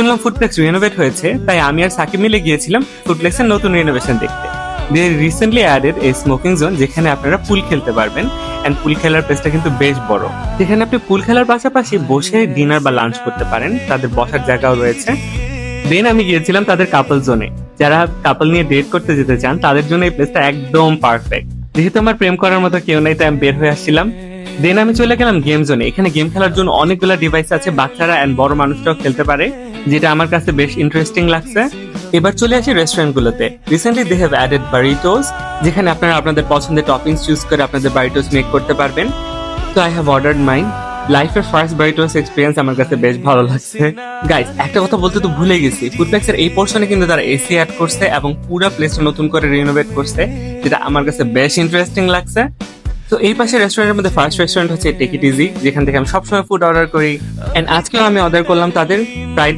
শুনলাম ফুডপ্লেক্স রিনোভেট হয়েছে, তাই আমি আর সাকিব মিলে গিয়েছিলাম ফুডপ্লেক্সের নতুন রিনোভেশন দেখতে। দে রিসেন্টলি অ্যাডেড এই স্মোকিং জোন, যেখানে আপনারা পুল খেলতে পারবেন। এন্ড পুল খেলার প্লেসটা কিন্তু বেশ বড়, যেখানে আপনি পুল খেলার পাশাপাশি বসে ডিনার বা লাঞ্চ করতে পারেন। তাদের বসার জায়গাও রয়েছে। দেন আমি গিয়েছিলাম তাদের কাপল জোনে। যারা কাপল নিয়ে ডেট করতে যেতে চান তাদের জন্য এই প্লেসটা একদম পারফেক্ট। যেহেতু আমার প্রেম করার মতো কেউ নাই, তাই আমি বের হয়ে আসছিলাম। দেন আমি চলে গেলাম গেম জোনে। এখানে গেম খেলার জন্য অনেকগুলো ডিভাইস আছে, বাচ্চারা এন্ড বড় মানুষরাও খেলতে পারে, যেটা আমার কাছে বেশ ইন্টারেস্টিং লাগছে। এবার চলে আসি রেস্টুরেন্ট গুলোতে। রিসেন্টলি দে হ্যাভ অ্যাডেড বারিটোস, যেখানে আপনারা আপনাদের পছন্দের টপিংস চুজ করে আপনাদের বারিটোস মেক করতে পারবেন। তো আই হ্যাভ অর্ডার্ড মাইন। লাইফের ফার্স্ট বারিটোস এক্সপিরিয়েন্স আমার কাছে বেশ ভালো লাগছে। গাইস, একটা কথা বলতে তো ভুলে গেছি, ফুডপ্লেক্সের এই পোর্শনে কিন্তু তারা এসি অ্যাড করছে এবং পুরো প্লেসটা নতুন করে রিনোভেট করছে, যেটা আমার কাছে বেশ ইন্টারেস্টিং লাগছে। তো এই পাশে রেস্টুরেন্টের মধ্যে ফার্স্ট রেস্টুরেন্ট হচ্ছে টেক ইট ইজি, যেখান থেকে আমি সবসময় ফুড অর্ডার করি। এন্ড আজকেও আমি অর্ডার করলাম তাদের ফ্রাইড